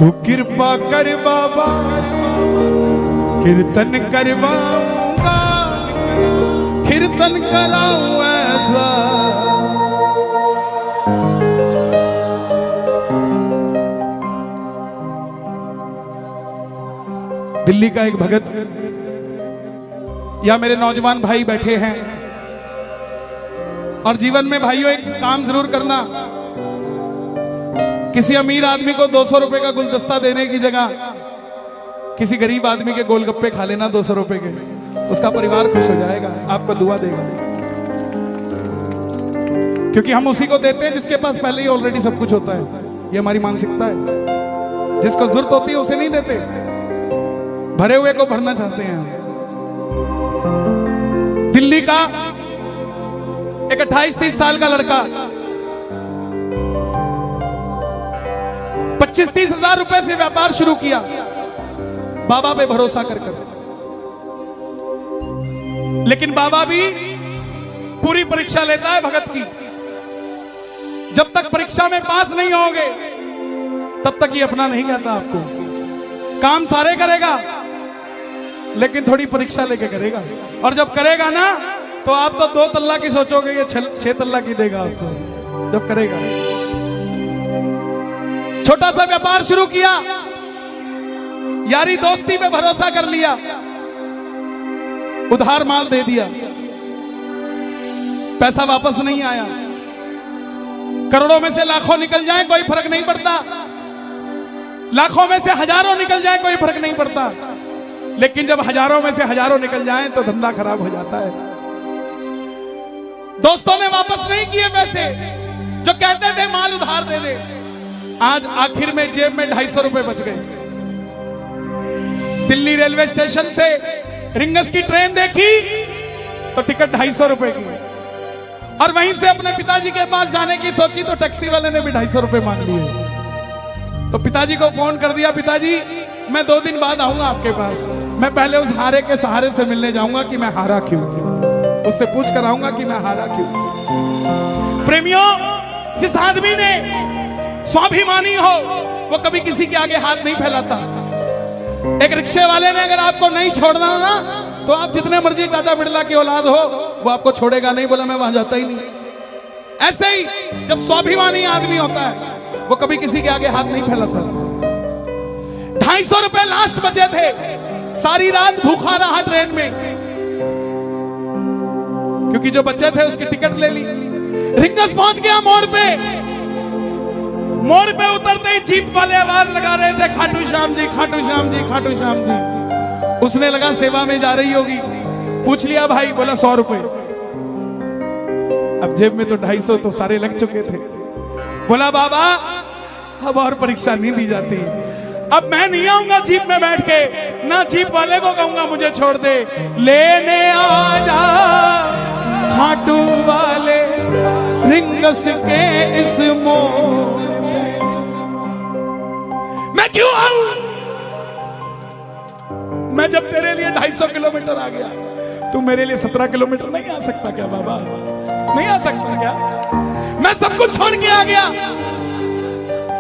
तू कृपा कर बाबा, कीर्तन करवाऊंगा, कीर्तन कराऊं ऐसा। दिल्ली का एक भगत या मेरे नौजवान भाई बैठे हैं, और जीवन में भाइयों एक काम जरूर करना, किसी अमीर आदमी को 200 रुपए का गुलदस्ता देने की जगह किसी गरीब आदमी के गोलगप्पे खा लेना 200 रुपए के, उसका परिवार खुश हो जाएगा, आपको दुआ देगा। क्योंकि हम उसी को देते हैं जिसके पास पहले ही ऑलरेडी सब कुछ होता है। ये हमारी मानसिकता है। जिसको जरूरत होती है उसे नहीं देते, भरे हुए को भरना चाहते हैं हम। दिल्ली का एक 28-30 साल का लड़का 25-30 हजार रुपए से व्यापार शुरू किया, बाबा पे भरोसा कर। लेकिन बाबा भी पूरी परीक्षा लेता है भगत की। जब तक परीक्षा में पास नहीं होगे तब तक ये अपना नहीं कहता आपको। काम सारे करेगा लेकिन थोड़ी परीक्षा लेके करेगा, और जब करेगा ना तो आप तो 2 तल्ला की सोचोगे, ये 6 तल्ला की देगा आपको जब करेगा। छोटा सा व्यापार शुरू किया, यारी दोस्ती पे भरोसा कर लिया, उधार माल दे दिया, पैसा वापस नहीं आया। करोड़ों में से लाखों निकल जाए कोई फर्क नहीं पड़ता, लाखों में से हजारों निकल जाए कोई फर्क नहीं पड़ता, लेकिन जब हजारों में से हजारों निकल जाए तो धंधा खराब हो जाता है। दोस्तों ने वापस नहीं किए पैसे, जो कहते थे माल उधार दे दे। आज आखिर में जेब में 250 रुपए बच गए। दिल्ली रेलवे स्टेशन से रिंगस की ट्रेन देखी तो टिकट 250 रुपए की, और वहीं से अपने पिताजी के पास जाने की सोची तो टैक्सी वाले ने भी 250 रुपए मांग लिए। तो पिताजी को फोन कर दिया, पिताजी मैं 2 दिन बाद आऊंगा आपके पास, मैं पहले उस हारे के सहारे से मिलने जाऊंगा कि मैं हारा क्यों, उससे पूछ कर आऊंगा कि मैं हारा क्यों। प्रेमियों, जिस आदमी ने स्वाभिमानी हो वो कभी किसी के आगे हाथ नहीं फैलाता। एक रिक्शे वाले ने अगर आपको नहीं छोड़ना ना तो आप जितने मर्जी टाटा बिरला की औलाद हो वो आपको छोड़ेगा नहीं, बोला मैं वहां जाता ही नहीं। ऐसे ही जब स्वाभिमानी आदमी होता है वो कभी किसी के आगे हाथ नहीं फैलाता। 250 रुपए लास्ट बचे थे, सारी रात भूखा रहा ट्रेन में, क्योंकि जो बचे थे उसकी टिकट ले ली। रिंगस पहुंच गया मोड़ पे, मोड़ पे उतरते ही जीप वाले आवाज लगा रहे थे, खाटू श्याम जी, खाटू श्याम जी, खाटू श्याम जी। उसने लगा सेवा में जा रही होगी, पूछ लिया भाई, बोला 100 रुपए। अब जेब में तो 250 तो सारे लग चुके थे। बोला बाबा अब और परीक्षा नहीं दी जाती, अब मैं नहीं आऊंगा जीप में बैठ के, ना जीप वाले को कहूंगा मुझे छोड़ दे, लेने आ जा खाटू वाले रिंगस के इस मोड़। मैं क्यों आऊं? मैं जब तेरे लिए 250 किलोमीटर आ गया, तू मेरे लिए 17 किलोमीटर नहीं आ सकता क्या बाबा? नहीं आ सकता क्या? मैं सब कुछ छोड़ के आ गया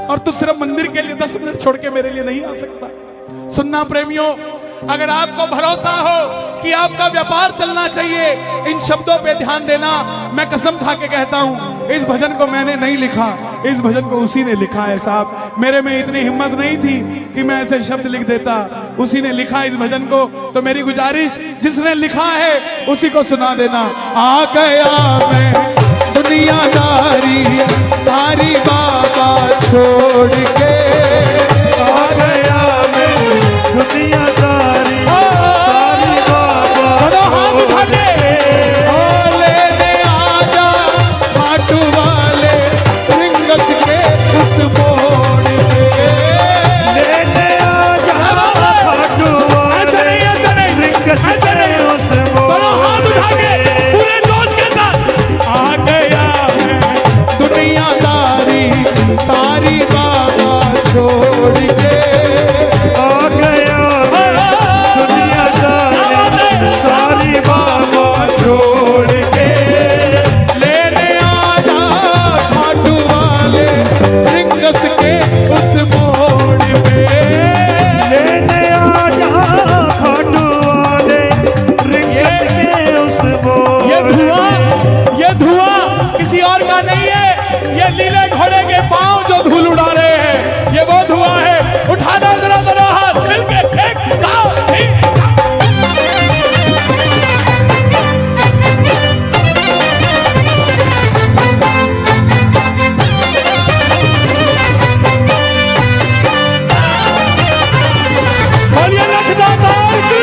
और तू सिर्फ मंदिर के लिए 10 मिनट छोड़ के मेरे लिए नहीं आ सकता। सुनना प्रेमियों, अगर आपको भरोसा हो कि आपका व्यापार चलना चाहिए, इन शब्दों पे ध्यान देना। मैं कसम खा के कहता हूं, इस भजन को मैंने नहीं लिखा, इस भजन को उसी ने लिखा है साहब। मेरे में इतनी हिम्मत नहीं थी कि मैं ऐसे शब्द लिख देता, उसी ने लिखा इस भजन को। तो मेरी गुजारिश, जिसने लिखा है उसी को सुना देना। आ गया मैं दुनियादारी सारी बाबा छोड़ के, आ गया मैं दुनियादारी सारी बाबा छोड़ के, लेने आजा खाटू वाले रिंगस के उस मोड़ पे, लेने आजा खाटू वाले रिंगस के उस मोड़ पे, पूरे जोश के साथ। आ गया मैं दुनियादारी सारी बाबा छोड़ के, आ गया दुनियादारी सारी बाबा छोड़ के, लेने आजा खाटू वाले रिंगस घोड़े के पांव जो धूल उड़ा रहे हैं, ये वो धुआं है। उठाना जरा जरा हाथ मिलके एक दाव ठीक। बोलिए लखनऊ की।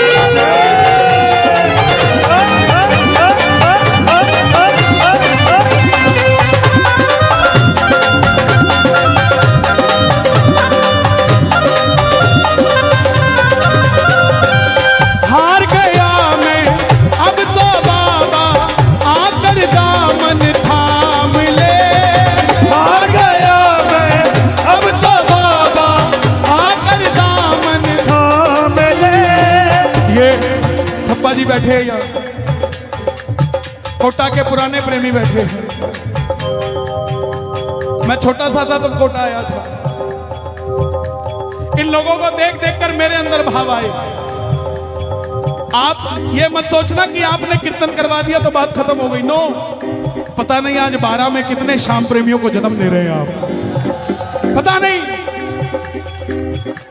हार गया मैं अब तो बाबा आकर दामन थाम ले। हार गया मैं अब तो बाबा आकर दामन थाम ले। ये थप्पा जी बैठे हैं यहाँ, कोटा के पुराने प्रेमी बैठे हैं। मैं छोटा सा था तब कोटा आया था। इन लोगों को देख देख कर मेरे अंदर भाव आए। आप ये मत सोचना कि आपने कीर्तन करवा दिया तो बात खत्म हो गई। नो, पता नहीं आज 12 में कितने शाम प्रेमियों को जन्म दे रहे हैं आप, पता नहीं।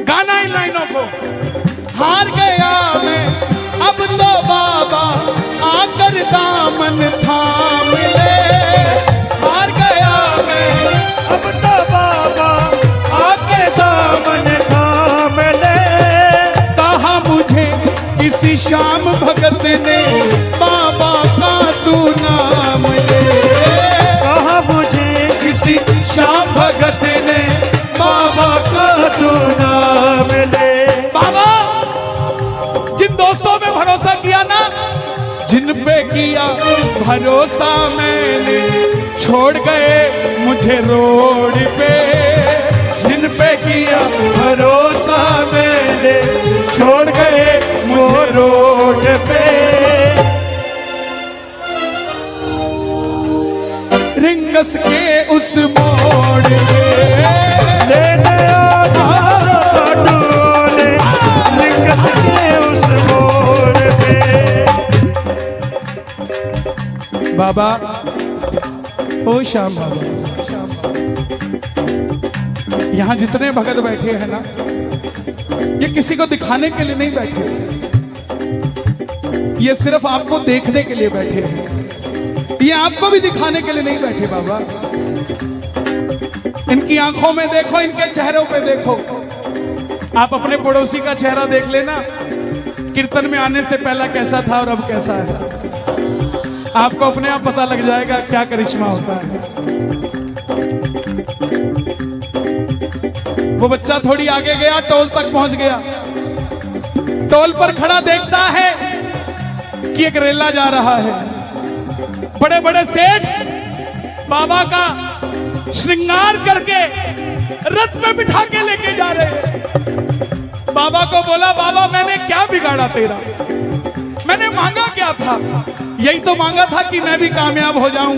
गाना इन लाइनों को। हार गया मैं अब तो बाबा आकर दामन थाम ले। हार गया मैं अब तो बाबा आकर दामन थाम ले। कहा मुझे किसी श्याम भगत ने बाबा का तू नाम ले। कहा मुझे किसी श्याम भगत ने बाबा का तू नाम ले। बाबा जिन दोस्तों में भरोसा किया ना, जिन पे किया भरोसा मैंने, छोड़ गए मुझे रोड पे। जिन पे किया भरोसा मैंने, छोड़ गए मुझे रोड पे। रिंगस के उस मोड़ पे लेने आधा डोले। रिंगस के उस मोड़ पे। बाबा ओ श्याम बाबा, यहाँ जितने भगत बैठे हैं ना, ये किसी को दिखाने के लिए नहीं बैठे, ये सिर्फ आपको देखने के लिए बैठे हैं। ये आपको भी दिखाने के लिए नहीं बैठे बाबा। इनकी आंखों में देखो, इनके चेहरों पे देखो। आप अपने पड़ोसी का चेहरा देख लेना, कीर्तन में आने से पहला कैसा था और अब कैसा है। आपको अपने आप पता लग जाएगा क्या करिश्मा होता है। वो बच्चा थोड़ी आगे गया, टोल तक पहुंच गया। टोल पर खड़ा देखता है कि एक रेला जा रहा है। बड़े बड़े सेठ बाबा का श्रृंगार करके रथ में बिठा के लेके जा रहे हैं। बाबा को बोला, बाबा मैंने क्या बिगाड़ा तेरा, मैंने मांगा क्या था? यही तो मांगा था कि मैं भी कामयाब हो जाऊं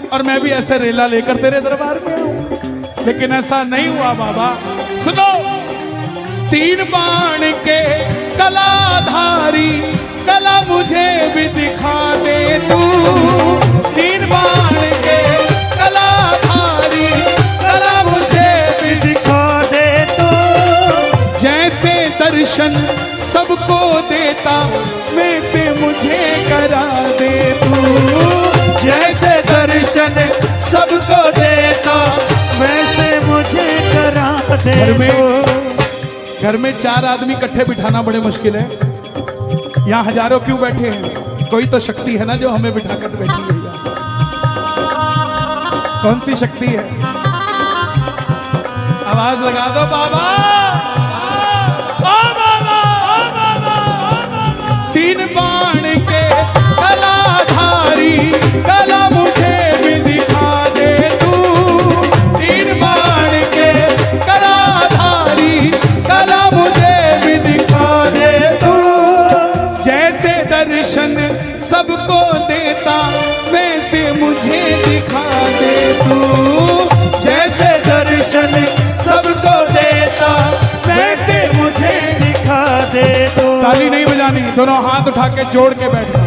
और मैं भी ऐसे रेला लेकर तेरे दरबार में आऊं। लेकिन ऐसा नहीं हुआ बाबा। सुनो, 3 बाण के कलाधारी कला मुझे भी दिखा दे तू। 3 बाण के कलाधारी कला मुझे भी दिखा दे तू। जैसे दर्शन सबको देता वैसे मुझे करा दे तू। जैसे दर्शन सबको देता वैसे मुझे करा दे। घर में 4 आदमी इकट्ठे बिठाना बड़े मुश्किल है। यहाँ हजारों क्यों बैठे हैं? कोई तो शक्ति है ना जो हमें बिठाकर बैठी हुई है। कौन सी शक्ति है? आवाज लगा दो बाबा। 3 बाण के कलाधारी कला मुझे भी दिखा दे तू। 3 बाण के कलाधारी कला मुझे भी दिखा दे तू। जैसे दर्शन सबको देता वैसे मुझे दिखा दे तू। जैसे दर्शन सबको देता वैसे मुझे दिखा दे तू। ताली नहीं बजानी, दोनों हाथ उठा के जोड़ के बैठना।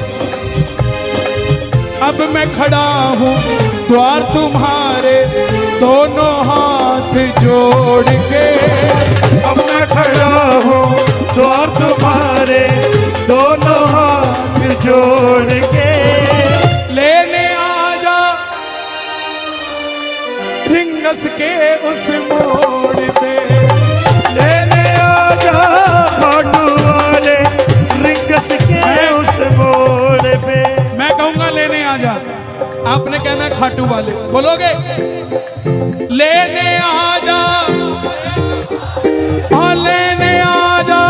अब मैं खड़ा हूँ द्वार तुम्हारे, दोनों हाथ जोड़ के। अब मैं खड़ा हूँ द्वार तुम्हारे, दोनों हाथ जोड़ के। लेने आजा रिंगस के उस मोड़ पे, लेने आजा खाटू वाले रिंगस के उस मोड़ पे। मैं कहूंगा लेने आजा, आपने कहना है खाटू वाले, बोलोगे? लेने आजा, हाँ लेने आजा।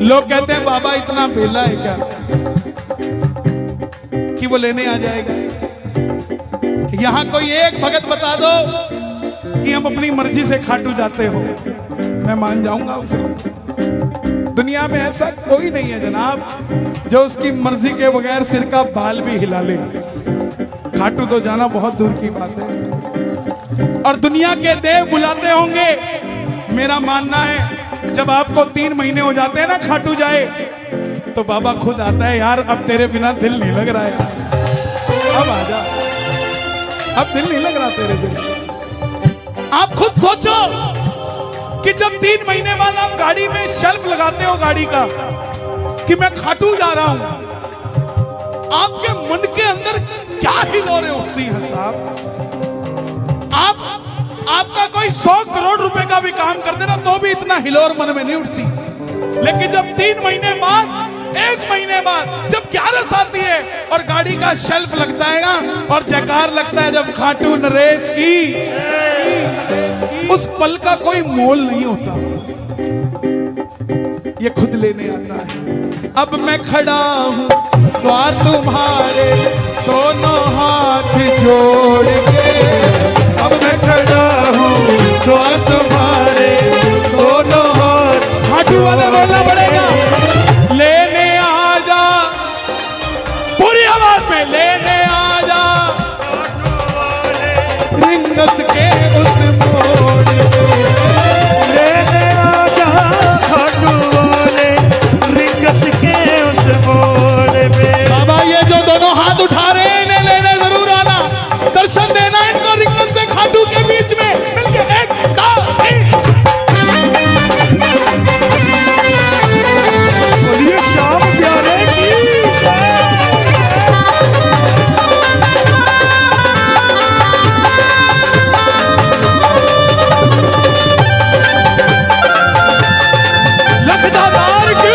लोग कहते हैं बाबा इतना बेला है क्या कि वो लेने आ जाएगा? यहां कोई एक भगत बता दो कि हम अपनी मर्जी से खाटू जाते हो, मैं मान जाऊंगा उसे। दुनिया में ऐसा कोई नहीं है जनाब जो उसकी मर्जी के बगैर सिर का बाल भी हिला ले। खाटू तो जाना बहुत दूर की बात है। और दुनिया के देव बुलाते होंगे, मेरा मानना है जब आपको 3 महीने हो जाते हैं ना खाटू जाए, तो बाबा खुद आता है, यार अब तेरे बिना दिल नहीं लग रहा है, अब आजा, अब दिल नहीं लग रहा तेरे दिल। आप खुद सोचो कि जब 3 महीने बाद आप गाड़ी में शेल्फ लगाते हो गाड़ी का कि मैं खाटू जा रहा हूं, आपके मन के अंदर क्या हिलोरें उठती है साहब? आपका कोई 100 करोड़ रुपए का भी काम कर देना तो भी इतना हिलोर मन में नहीं उठती। लेकिन जब 3 महीने बाद, 1 महीने बाद जब 11 आती है और गाड़ी का शेल्फ लगता है ना और जयकार लगता है जब खाटू नरेश की, उस पल का कोई मोल नहीं होता। ये खुद लेने आता है। अब मैं खड़ा हूं द्वार तुम्हारे, दोनों हाथ जोड़ के। अब मैं खड़ा हूँ द्वार तुम्हारे, दोनों हाथ। खाटू वाले बोलना पड़ेगा, लेने आजा, पूरी आवाज में लेने आजा रिंगस के उस मोड़ पे। लेने आजा खाटू वाले रिंगस के उस मोड़ पे। बाबा ये जो दोनों हाथ उठा रहे हैं इन्हें लेने जरूर आना, दर्शन देना इनको रिंगस से खाटू के बीच में मिलके। 1 2 3 बोलिए श्याम प्यारे की लखदादार की।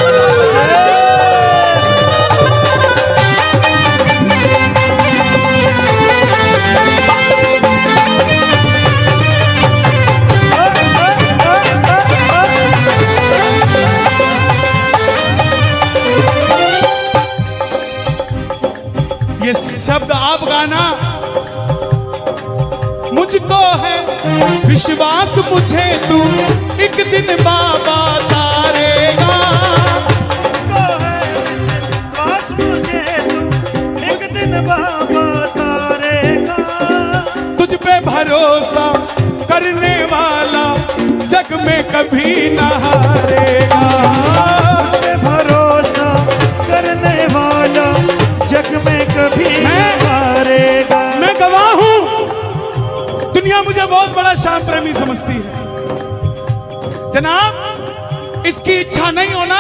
ये शब्द आप गाना, मुझको है विश्वास मुझे तू एक दिन बाबा तारेगा। विश्वास मुझे तू एक दिन बाबा तारेगा। तुझ पे भरोसा करने वाला जग में कभी न हारेगा। तुझ पे भरोसा करने वाला जग में कभी नहीं हारेगा। मैं गवाह हूं, दुनिया मुझे बहुत बड़ा श्याम प्रेमी समझती है जनाब। इसकी इच्छा नहीं होना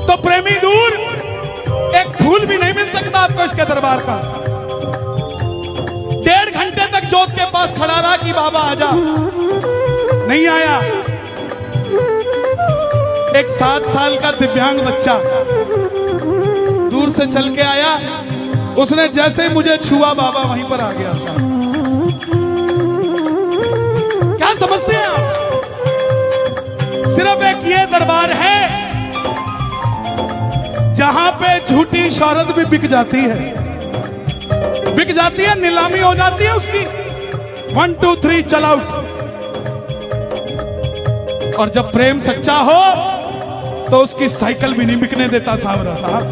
तो प्रेमी दूर, एक फूल भी नहीं मिल सकता आपको इसके दरबार का। 1.5 घंटे तक जोत के पास खड़ा रहा कि बाबा आजा, नहीं आया। एक 7 साल का दिव्यांग बच्चा दूर से चल के आया, उसने जैसे मुझे छुआ बाबा वहीं पर आ गया साहब। क्या समझते हैं आप? सिर्फ एक ये दरबार है जहां पे झूठी शौहरत भी बिक जाती है, बिक जाती है, नीलामी हो जाती है उसकी। 1 2 3 चल आउट। और जब प्रेम सच्चा हो तो उसकी साइकिल भी नहीं बिकने देता सावरा साहब।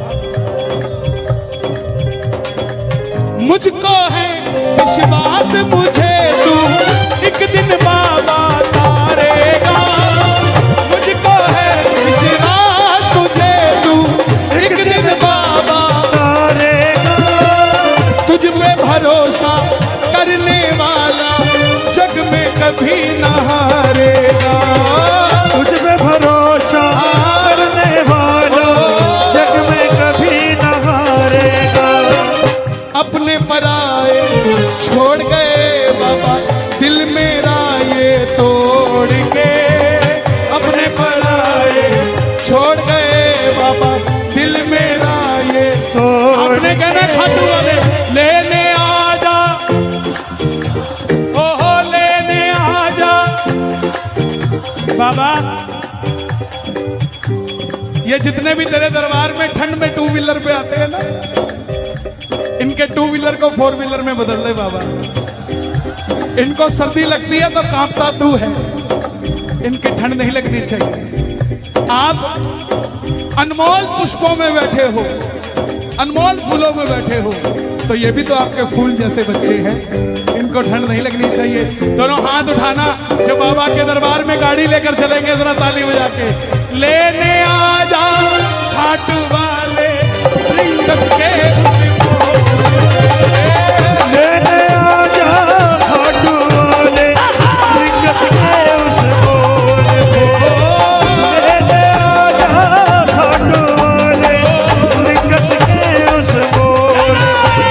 मुझको है विश्वास मुझे तू एक दिन बाबा तारेगा। मुझको है विश्वास मुझे तू एक दिन बाबा तारेगा। तुझ पे भरोसा बाबा दिल मेरा ये तोड़ के, अपने पराए छोड़ गए बाबा दिल मेरा ये तोड़। आपने कहना खाटू वाले लेने आजा, ओहो लेने आजा बाबा। ये जितने भी तेरे दरबार में ठंड में टू व्हीलर पे आते हैं ना, इनके टू व्हीलर को फोर व्हीलर में बदल दे बाबा। इनको सर्दी लगती है तो कांपता तू है, इनकी ठंड नहीं लगनी चाहिए। आप अनमोल पुष्पों में बैठे हो, अनमोल फूलों में बैठे हो, तो ये भी तो आपके फूल जैसे बच्चे हैं, इनको ठंड नहीं लगनी चाहिए। दोनों हाथ उठाना जो बाबा के दरबार में गाड़ी लेकर चलेंगे, जरा ताली बजा के लेने आजा खाटू वाले रिंगस के, लेने आजा खाटू वाले रिंगस के उस बोल पे, लेने आजा खाटू वाले रिंगस के उस बोल पे।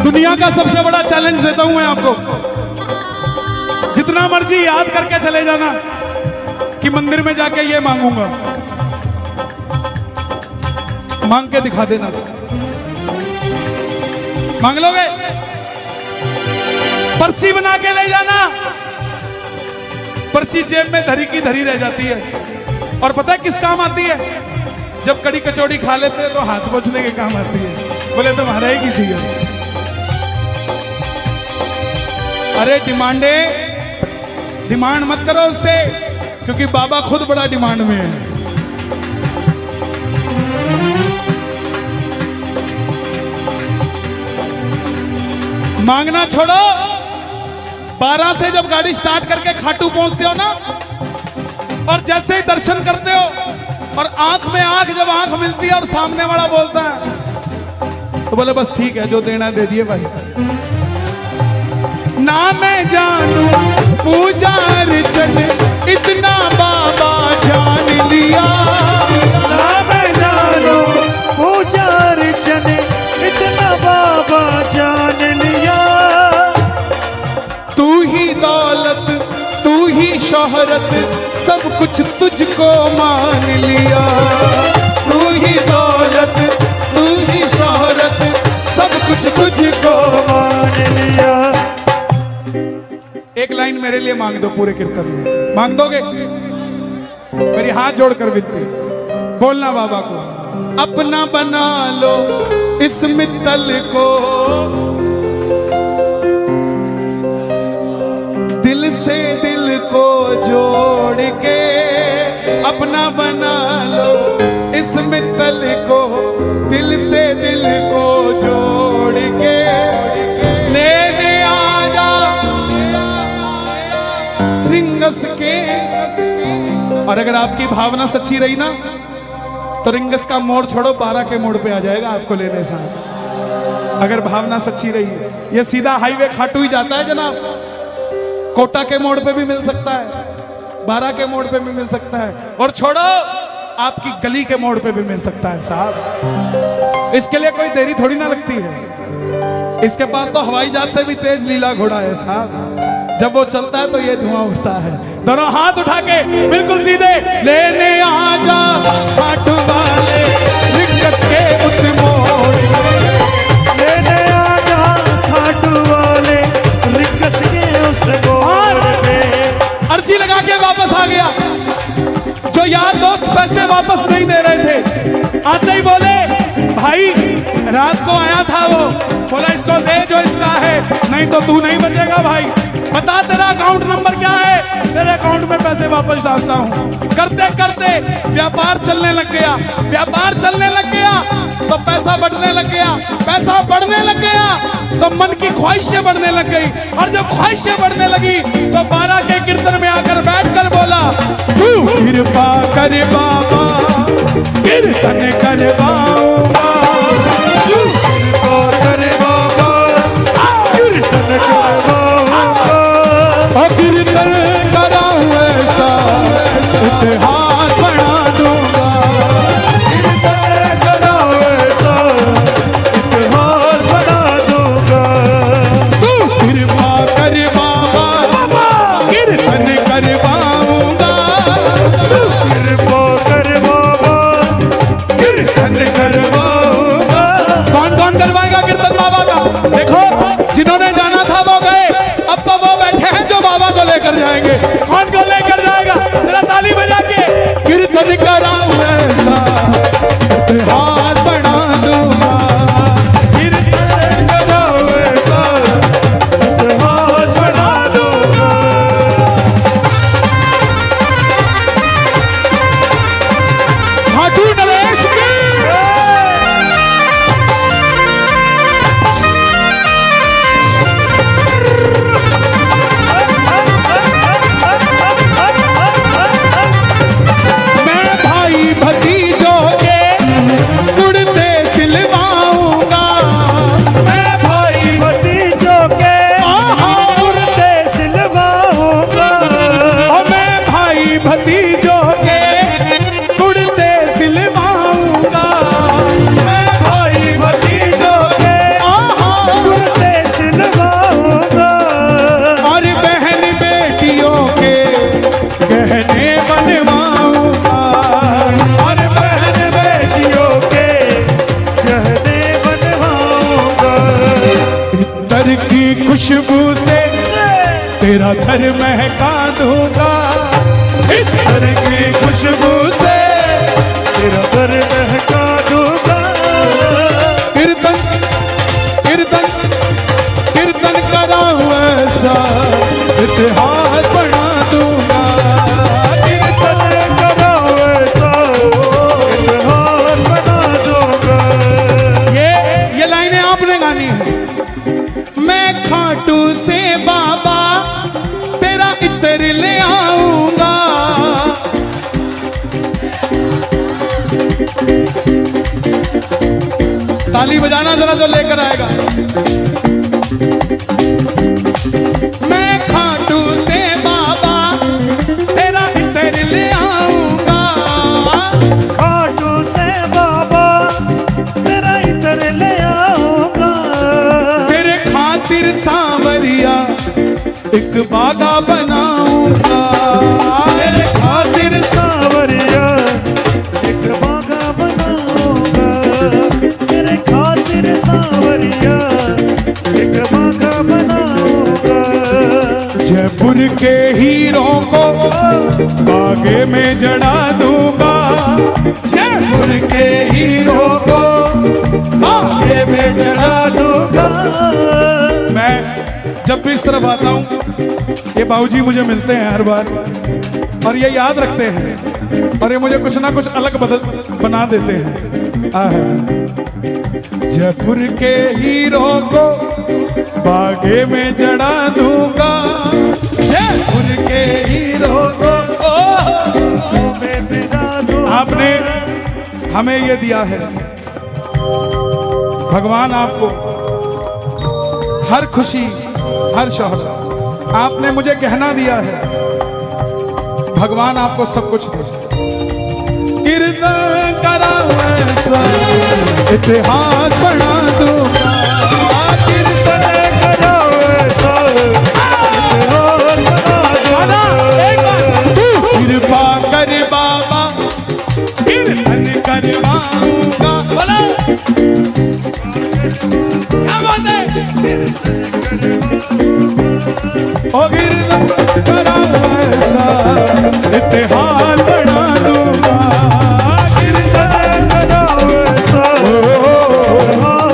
दुनिया का सबसे बड़ा चैलेंज देता हूं मैं आपको, जितना मर्जी याद करके चले जाना कि मंदिर में जाके ये मांगूंगा, मांग के दिखा देना। मांग लोगे? पर्ची बना के ले जाना, पर्ची जेब में धरी की धरी रह जाती है। और पता है किस काम आती है? जब कड़ी कचौड़ी खा लेते हैं तो हाथ पोंछने के काम आती है। बोले तुम्हारा ही की थी। अरे डिमांड मत करो उससे, क्योंकि बाबा खुद बड़ा डिमांड में है। मांगना छोड़ो, 12 से जब गाड़ी स्टार्ट करके खाटू पहुंचते हो ना, और जैसे ही दर्शन करते हो और आंख में आंख जब आंख मिलती है और सामने वाला बोलता है, तो बोले बस ठीक है, जो देना दे दिए भाई। ना मैं जानू पूजा अर्चन इतना बाबा जान लिया, ना मैं जानू पूजा अर्चन इतना बाबा जान लिया। तू ही दौलत तू ही शोहरत सब कुछ तुझको मान लिया, तू ही दौलत तू ही शोहरत सब कुछ तुझको मान लिया। एक लाइन मेरे लिए मांग दो पूरे कीर्तन में, मांग दोगे? मेरी हाथ जोड़कर विनती, बोलना बाबा को अपना बना लो इस मित्तल को, दिल से दिल को जोड़ के, अपना बना लो इस मित्तल को, दिल से दिल को जोड़ के, लेने आजा रिंगस के। और अगर आपकी भावना सच्ची रही ना, तो रिंगस का मोड़ छोड़ो, 12 के मोड़ पे आ जाएगा आपको लेने साथ। अगर भावना सच्ची रही, ये सीधा हाईवे खाटू ही जाता है जनाब, कोटा के मोड़ पे भी मिल सकता है, 12 के मोड़ पे भी मिल सकता है, और छोड़ो आपकी गली के मोड़ पे भी मिल सकता है साहब। इसके लिए कोई देरी थोड़ी ना लगती है, इसके पास तो हवाई जहाज से भी तेज लीला घोड़ा है साहब। जब वो चलता है तो ये धुआं उठता है। दोनों हाथ उठा के बिल्कुल सीधे, लेने आजा खाटू वाले रिंगस के उस मोड़ पे, लेने आजा खाटू वाले रिंगस के उस मोड़ पे। अर्जी लगा के वापस आ गया। जो यार दोस्त पैसे वापस नहीं दे रहे थे, आते ही बोले भाई रात को आया था वो, बोला इसको दे जो इसका है, नहीं तो तू नहीं बचेगा भाई। बता तेरा अकाउंट नंबर क्या है, तेरे अकाउंट में पैसे वापस डालता हूँ। करते करते व्यापार चलने लग गया, व्यापार चलने लग गया तो पैसा बढ़ने लग गया, पैसा बढ़ने लग गया तो मन की ख्वाहिशें बढ़ने लग गई, और जब ख्वाहिशें बढ़ने लगी तो 12 के कीर्तन में आकर बैठकर बोला, तू कृपा कर बाबा कीर्तन करवाऊंगा, तू कृपा कर बाबा कीर्तन करवाऊंगा, और कीर्तन कराऊं ऐसा इतिहास बना दूंगा, कीर्तन कराऊं ऐसा इतिहास बना दूंगा। तू कृपा कर बाबा कीर्तन करवाऊंगा, कृपा कर बाबा कीर्तन करवाऊंगा। कौन कौन करवाएगा कीर्तन बाबा का? देखो जिन्होंने जाना था वो गए, अब तो वो बैठे हैं जो बाबा को लेकर जाएंगे। कौन को लेकर जाएगा? जरा ताली बजा के। कीर्तन कराऊं ऐसा इतिहास बना दूंगा, कीर्तन कराऊं ऐसा इतिहास बना दूंगा। खाटू नरेश की मैं भाई भतीजों के कुर्ते सिलवाऊंगा, मैं भाई भतीजों के कुर्ते सिलवाऊंगा, और मैं भाई भतीजों के कुर्ते सिलवाऊंगा, मैं भाई भतीजों के कुर्ते सिलवाऊंगा, और बहन बेटियों के गहने बनवाऊंगा, और बहन बेटियों के गहने बनवाऊंगा। इत्तर की खुशबू से तेरा घर महका दूंगा, इत्तर की खुशबू से तेरा घर महका दूंगा। कीर्तन कीर्तन कीर्तन कराऊं ऐसा इतिहास बना दूंगा, कीर्तन कराऊं ऐसा इतिहास बना दूंगा। ये लाइनें आपने गानी है। मैं खाटू से बाबा तेरा इत्र ले आऊंगा, ताली बजाना जरा जो लेकर आएगा। मैं खाटू से बाबा तेरा इत्र ले आऊंगा, खाटू से बाबा तेरा इत्र ले आऊंगा। तेरे खातिर सांवरिया एक बागा बनाऊंगा, तेरे खातिर सांवरिया एक बागा बनाऊंगा। तेरे खातिर सांवरिया एक बागा बनाऊंगा। जयपुर के हीरों को बागे में जड़ा दूंगा, जयपुर के हीरों को बागे में जड़ा दूंगा। मैं जब भी इस तरफ आता हूँ ये बाबूजी मुझे मिलते हैं हर बार, और ये याद रखते हैं, और ये मुझे कुछ ना कुछ अलग बना देते हैं। जयपुर के हीरो को बागे में जड़ा दूंगा, जयपुर के हीरो को मैं बिना दूंगा। आपने हमें ये दिया है, भगवान आपको हर खुशी हर शौहरत, आपने मुझे गहना दिया है, भगवान आपको सब कुछ दे। कीर्तन कराऊं ऐसा इतिहास बना दूंगा, कीर्तन कराऊं ऐसा इतिहास बना दूंगा। कृपा कर बाबा कीर्तन करवाऊंगा। बोला क्या बात है? ओ कीर्तन कराऊं ऐसा इतिहास बना दूंगा, कीर्तन कराऊं ऐसा इतिहास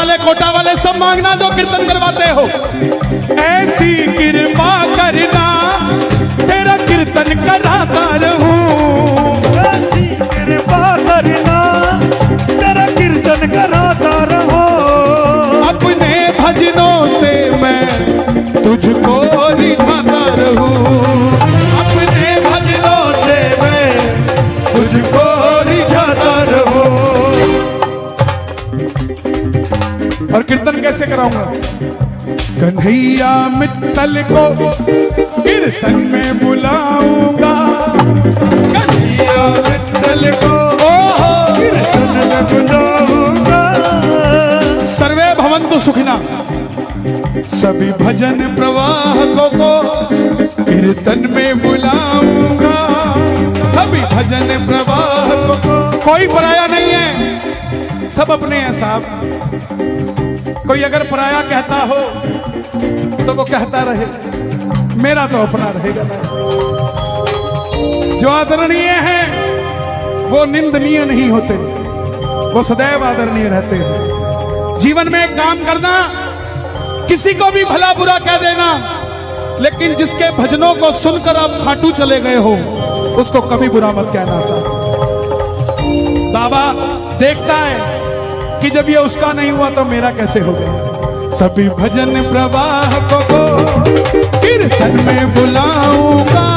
वाले कोटा वाले सब मांगना जो कीर्तन करवाते हो। ऐसी कृपा करना तेरा कीर्तन कराता रहूं, ऐसी कृपा करना तेरा कीर्तन कराता रहो। अपने भजनों से मैं तुझको रिझाता रहूं, अपने भजनों से मैं तुझको रिझाता रहूं। और कीर्तन कैसे कराऊंगा? कन्हैया मित्तल को कीर्तन में बुलाऊंगा, कन्हैया मित्तल को कीर्तन में बुलाऊंगा। सर्वे भवन्तु सुखिना, सभी भजन प्रवाह को कीर्तन में बुलाऊंगा, सभी भजन प्रवाह को। कोई पराया नहीं है, सब अपने हैं साहब। कोई अगर पराया कहता हो तो वो कहता रहे, मेरा तो अपना रहेगा। जो आदरणीय है वो निंदनीय नहीं होते, वो सदैव आदरणीय रहते हैं। जीवन में एक काम करना, किसी को भी भला बुरा कह देना, लेकिन जिसके भजनों को सुनकर आप खाटू चले गए हो उसको कभी बुरा मत कहना साहब। बाबा देखता है कि जब ये उसका नहीं हुआ तो मेरा कैसे हो गया। सभी भजन प्रवाह को कीर्तन में बुलाऊंगा,